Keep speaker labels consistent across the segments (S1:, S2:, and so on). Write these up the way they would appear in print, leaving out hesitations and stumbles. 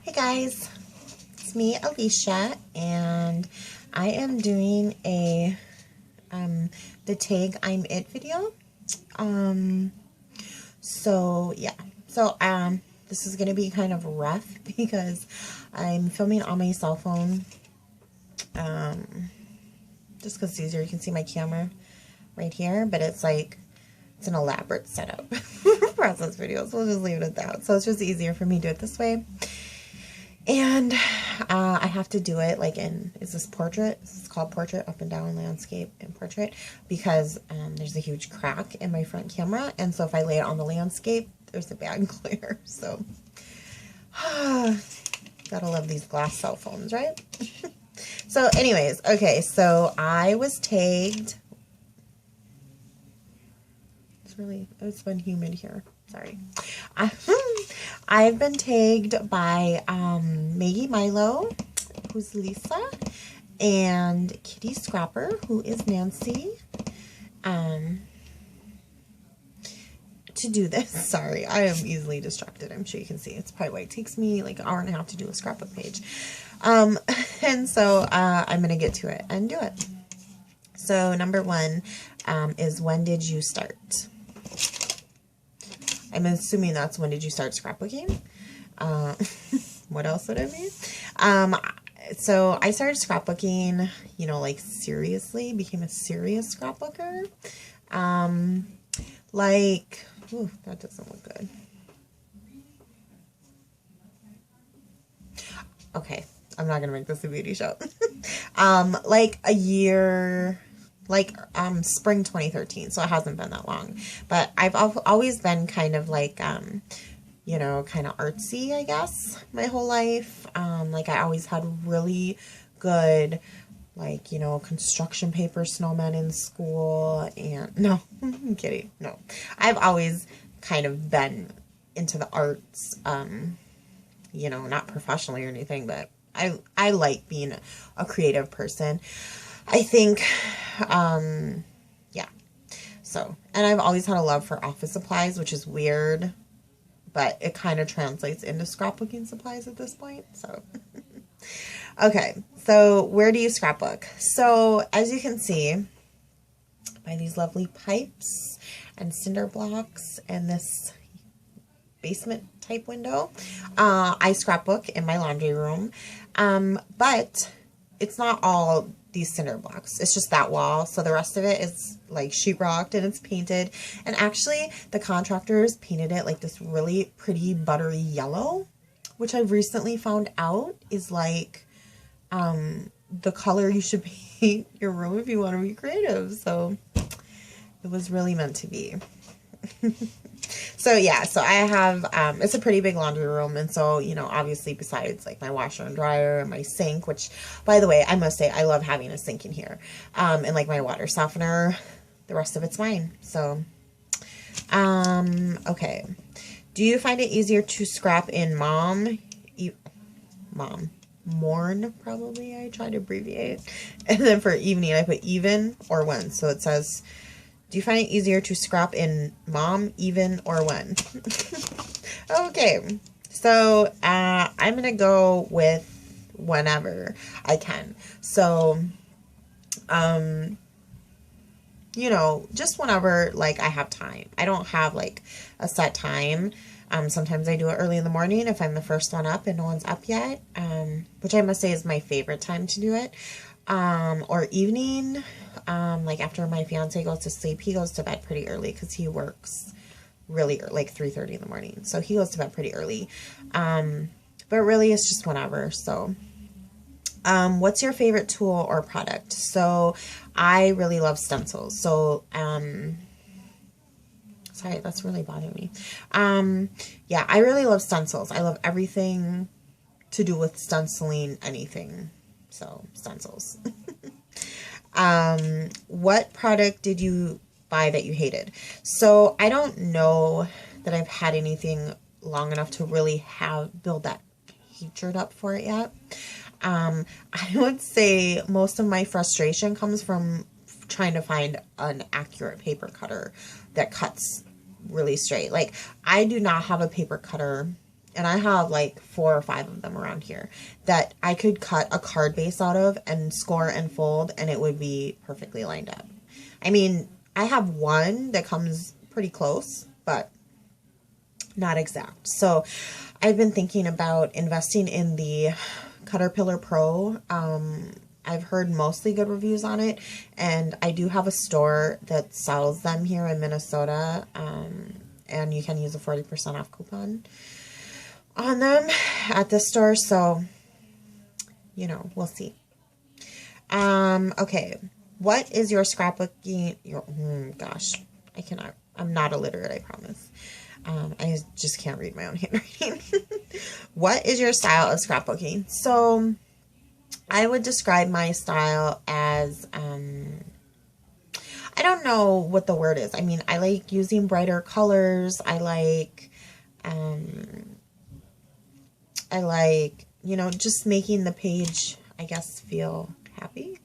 S1: Hey guys, it's me, Alicia, and I am doing a the tag I'm it video. So yeah, this is gonna be kind of rough because I'm filming on my cell phone. Just because it's easier, you can see my camera right here, but it's an elaborate setup for process videos. We'll just leave it at that. So it's just easier for me to do it this way. And I have to do it is this portrait? This is called portrait, up and down, landscape, and portrait, because there's a huge crack in my front camera. And so if I lay it on the landscape, there's a bad glare. So, gotta love these glass cell phones, right? So anyways, okay, so I was tagged. It's been humid here. Sorry. I've been tagged by Maggie Milo, who's Lisa, and Kitty Scrapper, who is Nancy, to do this. Sorry, I am easily distracted. I'm sure you can see. It's probably why it takes me like an hour and a half to do a scrapbook page. And so I'm going to get to it and do it. So number one is, when did you start? I'm assuming that's when did you start scrapbooking? What else would it mean? So I started scrapbooking, seriously, became a serious scrapbooker. Ooh, that doesn't look good. Okay, I'm not gonna make this a beauty show. Like a year, spring 2013, so it hasn't been that long, but I've always been kind of kind of artsy, I guess, my whole life. I always had really good, construction paper snowmen in school, and no, I'm kidding, no. I've always kind of been into the arts, not professionally or anything, but I like being a creative person. I think, yeah. So, and I've always had a love for office supplies, which is weird, but it kind of translates into scrapbooking supplies at this point. So, okay. So where do you scrapbook? So as you can see by these lovely pipes and cinder blocks and this basement type window, I scrapbook in my laundry room. But it's not all these cinder blocks. It's just that wall. So the rest of it is sheetrocked and it's painted. And actually the contractors painted it this really pretty buttery yellow, which I've recently found out is the color you should paint your room if you want to be creative. So it was really meant to be. So yeah, so I have, it's a pretty big laundry room, and so, obviously besides my washer and dryer and my sink, which, by the way, I must say, I love having a sink in here, and my water softener, the rest of it's mine. So, okay. Do you find it easier to scrap in morn, probably, I try to abbreviate, and then for evening, I put even or when, so it says, do you find it easier to scrap in mom, even, or when? Okay, so I'm going to go with whenever I can. So, just whenever, I have time. I don't have, a set time. Sometimes I do it early in the morning if I'm the first one up and no one's up yet, which I must say is my favorite time to do it. Or evening, after my fiance goes to sleep. He goes to bed pretty early because he works really early, 3:30 in the morning. So he goes to bed pretty early. But really it's just whenever. So, what's your favorite tool or product? So I really love stencils. So, sorry, that's really bothering me. Yeah, I really love stencils. I love everything to do with stenciling anything. So, stencils. What product did you buy that you hated? So, I don't know that I've had anything long enough to really build that hatred up for it yet. I would say most of my frustration comes from trying to find an accurate paper cutter that cuts really straight. I do not have a paper cutter and I have like 4 or 5 of them around here that I could cut a card base out of and score and fold, and it would be perfectly lined up. I mean, I have one that comes pretty close, but not exact. So I've been thinking about investing in the Caterpillar Pro. I've heard mostly good reviews on it, and I do have a store that sells them here in Minnesota, and you can use a 40% off coupon on them at this store, so, you know, we'll see. Okay, what is your scrapbooking, gosh, I'm not illiterate, I promise. I just can't read my own handwriting. What is your style of scrapbooking? So, I would describe my style as, I don't know what the word is. I mean, I like using brighter colors. I like, you know, just making the page, I guess, feel happy.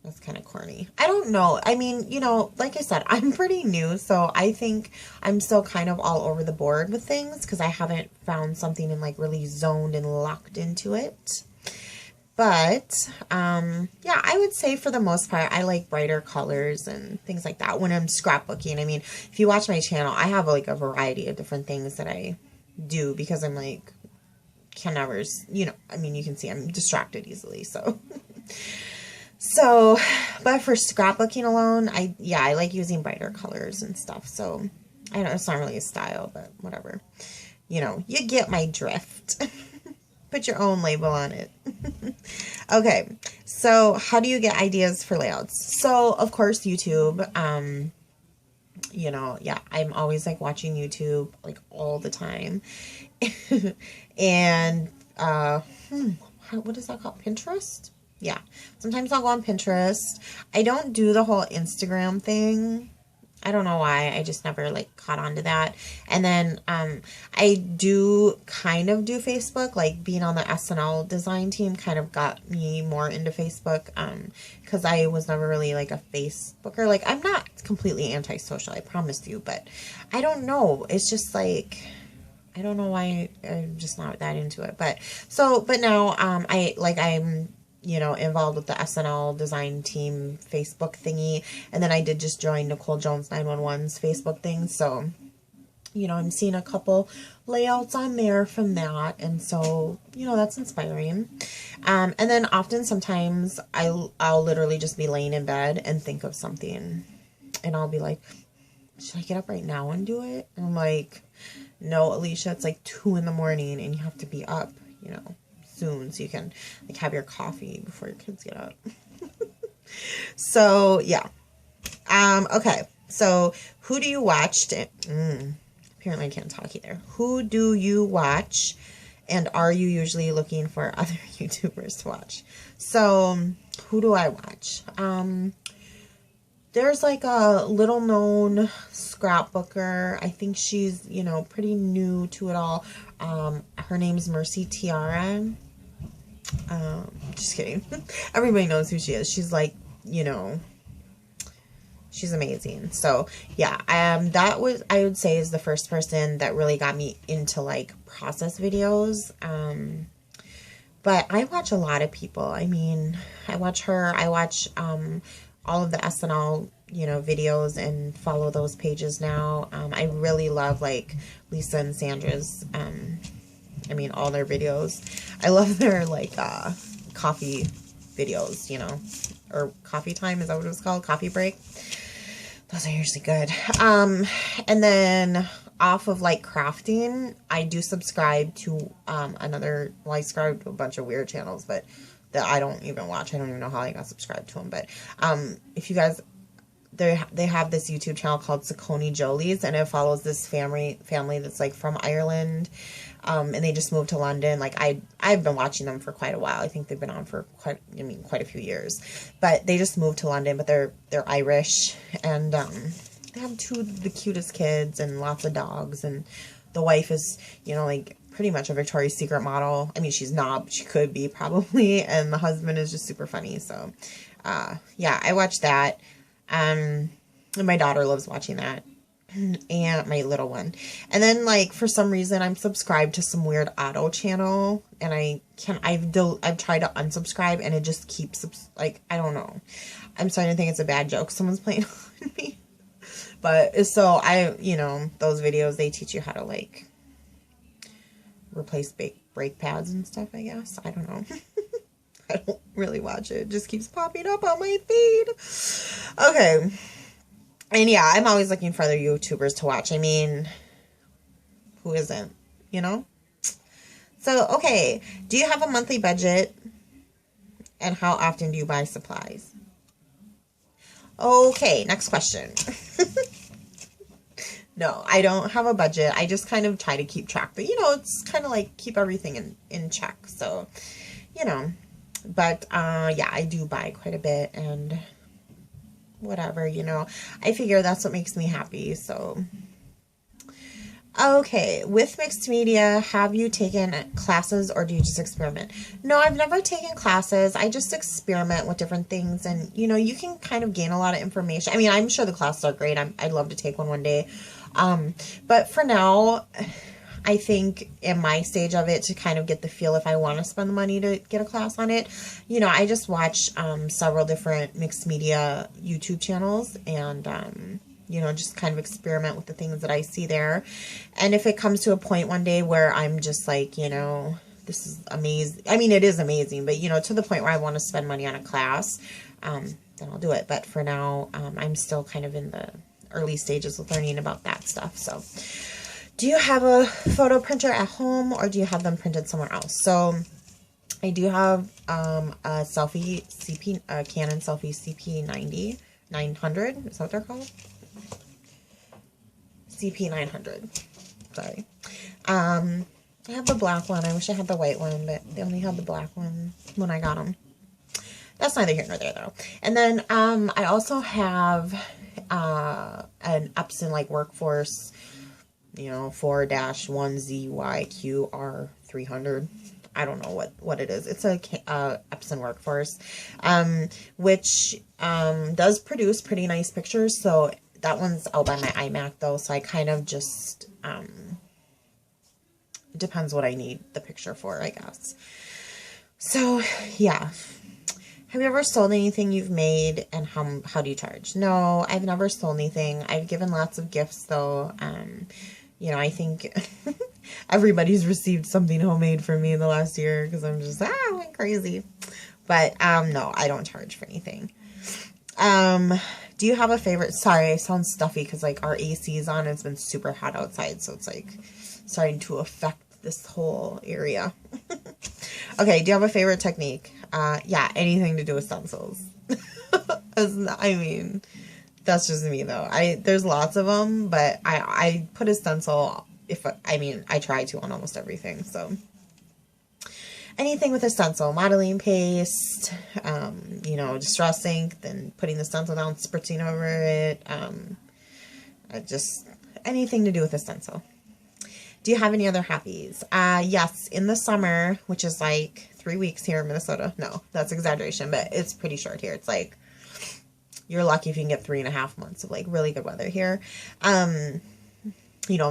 S1: That's kind of corny. I don't know. I mean, you know, like I said, I'm pretty new, so I think I'm still kind of all over the board with things because I haven't found something and like really zoned and locked into it. But, yeah, I would say for the most part, I like brighter colors and things like that when I'm scrapbooking. I mean, if you watch my channel, I have like a variety of different things that I do because I'm like, can never, you know, I mean, you can see I'm distracted easily, so. So, but for scrapbooking alone, I like using brighter colors and stuff, so. I know it's not really a style, but whatever. You know, you get my drift. Put your own label on it. Okay, so how do you get ideas for layouts? So, of course, YouTube. You know, yeah, I'm always like watching YouTube like all the time. And, what is that called? Pinterest? Yeah, sometimes I'll go on Pinterest. I don't do the whole Instagram thing. I don't know why. I just never like caught on to that. And then I do kind of do Facebook, like being on the SNL design team kind of got me more into Facebook because I was never really like a Facebooker. Like I'm not completely antisocial, I promise you, but I don't know. It's just like I don't know why I'm just not that into it. But now I'm you know, involved with the SNL design team Facebook thingy. And then I did just join Nicole Jones 911's Facebook thing. So, you know, I'm seeing a couple layouts on there from that. And so, you know, that's inspiring. And then often sometimes I'll literally just be laying in bed and think of something. And I'll be like, should I get up right now and do it? And I'm like, no, Alicia, it's like 2 in the morning and you have to be up, you know, soon so you can like have your coffee before your kids get up. So yeah. Okay, so who do you watch apparently I can't talk either. Who do you watch, and are you usually looking for other YouTubers to watch? So who do I watch? There's like a little known scrapbooker. I think she's, you know, pretty new to it all. Her name's Mercy Tiara. Just kidding. Everybody knows who she is. She's like, you know, she's amazing. So yeah, that was, I would say, is the first person that really got me into like process videos. But I watch a lot of people. I mean, I watch her. I watch all of the SNL, you know, videos and follow those pages now. I really love like Lisa and Sandra's, I mean, all their videos. I love their like coffee videos, you know, or coffee time, is that what it was called? Coffee break. Those are usually good. And then off of like crafting, I do subscribe to another, well, I subscribe to a bunch of weird channels, but that I don't even watch. I don't even know how I got subscribed to them. But if you guys, they have this YouTube channel called Saucony Jolies, and it follows this family that's like from Ireland, and they just moved to London. Like I've been watching them for quite a while. I think they've been on for quite a few years, but they just moved to London. But they're Irish, and they have 2 of the cutest kids and lots of dogs, and the wife is, you know, like pretty much a Victoria's Secret model. I mean, she's not, but she could be probably, and the husband is just super funny. So yeah, I watched that. And my daughter loves watching that. and my little one. And then like for some reason I'm subscribed to some weird auto channel, and I've tried to unsubscribe and it just keeps like, I don't know. I'm starting to think it's a bad joke someone's playing on me. But so those videos, they teach you how to like replace brake pads and stuff, I guess. I don't know. I don't really watch it. It just keeps popping up on my feed. Okay. And yeah, I'm always looking for other YouTubers to watch. I mean, who isn't, you know? So, okay. Do you have a monthly budget? And how often do you buy supplies? Okay, next question. No, I don't have a budget. I just kind of try to keep track. But, it's kind of like keep everything in check. So, But, yeah, I do buy quite a bit. And whatever, I figure that's what makes me happy. So, okay. With mixed media, have you taken classes or do you just experiment? No, I've never taken classes. I just experiment with different things. And, you can kind of gain a lot of information. I mean, I'm sure the classes are great. I'd love to take one day. But for now, I think in my stage of it, to kind of get the feel if I want to spend the money to get a class on it, I just watch several different mixed media YouTube channels and, just kind of experiment with the things that I see there. And if it comes to a point one day where I'm just like, this is amazing. I mean, it is amazing, but, to the point where I want to spend money on a class, then I'll do it. But for now, I'm still kind of in the early stages of learning about that stuff. So, do you have a photo printer at home or do you have them printed somewhere else? So, I do have a Canon selfie CP90 900. Is that what they're called? CP900. Sorry. I have the black one. I wish I had the white one, but they only had the black one when I got them. That's neither here nor there, though. And then I also have an Epson like Workforce, 4-1ZYQR300. I don't know what it is. It's a Epson Workforce, which does produce pretty nice pictures. So that one's out by my iMac though. So I kind of just it depends what I need the picture for, I guess. So yeah. Have you ever sold anything you've made, and how do you charge? No, I've never sold anything. I've given lots of gifts, though. I think everybody's received something homemade from me in the last year because I'm just, I went crazy. But, no, I don't charge for anything. Do you have a favorite? Sorry, I sound stuffy because, like, our AC is on and it's been super hot outside, so it's, like, starting to affect this whole area. Okay, do you have a favorite technique? Yeah, anything to do with stencils. I mean, that's just me though. There's lots of them, but I put a stencil I try to on almost everything. So anything with a stencil, modeling paste, distress ink, then putting the stencil down, spritzing over it. Just anything to do with a stencil. Do you have any other hobbies? Yes, in the summer, which is like 3 weeks here in Minnesota. No, that's exaggeration, but it's pretty short here. It's like, you're lucky if you can get 3.5 months of like really good weather here.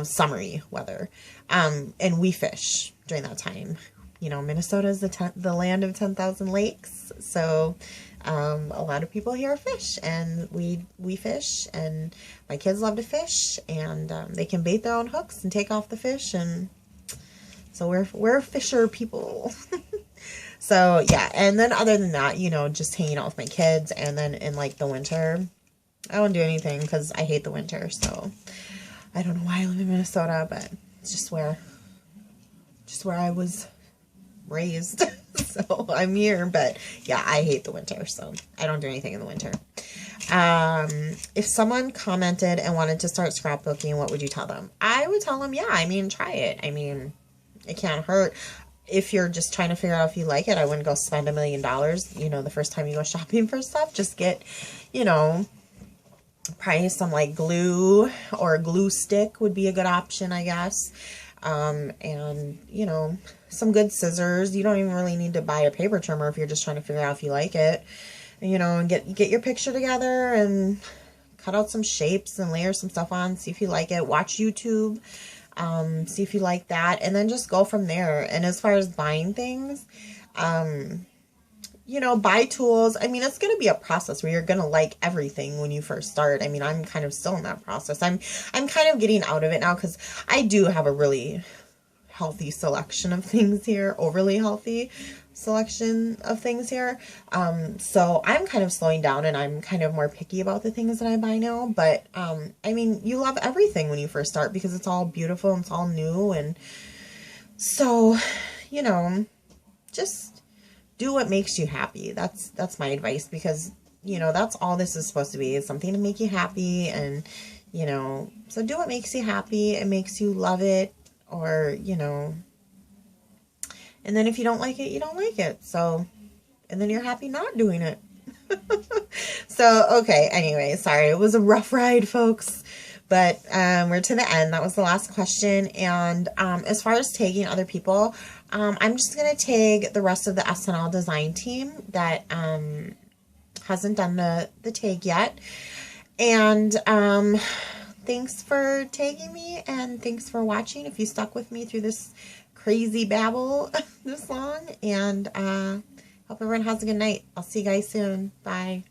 S1: Summery weather. And we fish during that time. Minnesota is the land of 10,000 lakes. So, a lot of people here fish, and we fish, and my kids love to fish, and they can bait their own hooks and take off the fish, and so we're fisher people. So yeah, and then other than that, just hanging out with my kids, and then in like the winter, I don't do anything because I hate the winter. So I don't know why I live in Minnesota, but it's just where I was raised. So I'm here, but yeah, I hate the winter, so I don't do anything in the winter. If someone commented and wanted to start scrapbooking, what would you tell them? I would tell them, yeah, try it. It can't hurt. If you're just trying to figure out if you like it, I wouldn't go spend $1 million, the first time you go shopping for stuff. Just get, probably some like glue, or a glue stick would be a good option, I guess. And some good scissors. You don't even really need to buy a paper trimmer if you're just trying to figure out if you like it, and get your picture together and cut out some shapes and layer some stuff on, see if you like it. Watch YouTube, see if you like that, and then just go from there. And as far as buying things, you know, buy tools. I mean, it's going to be a process where you're going to like everything when you first start. I mean, I'm kind of still in that process. I'm kind of getting out of it now because I do have a really healthy selection of things here, overly healthy selection of things here. So I'm kind of slowing down and I'm kind of more picky about the things that I buy now. But, I mean, you love everything when you first start because it's all beautiful and it's all new. And so, you know, just do what makes you happy. That's my advice, because, you know, that's all this is supposed to be, is something to make you happy. And, you know, so do what makes you happy. It makes you love it, or, you know, and then if you don't like it, you don't like it. So, and then you're happy not doing it. So, okay. Anyway, sorry. It was a rough ride, folks. But we're to the end. That was the last question. And as far as tagging other people, I'm just going to tag the rest of the SNL design team that hasn't done the tag yet. And thanks for tagging me, and thanks for watching if you stuck with me through this crazy babble this long. And hope everyone has a good night. I'll see you guys soon. Bye.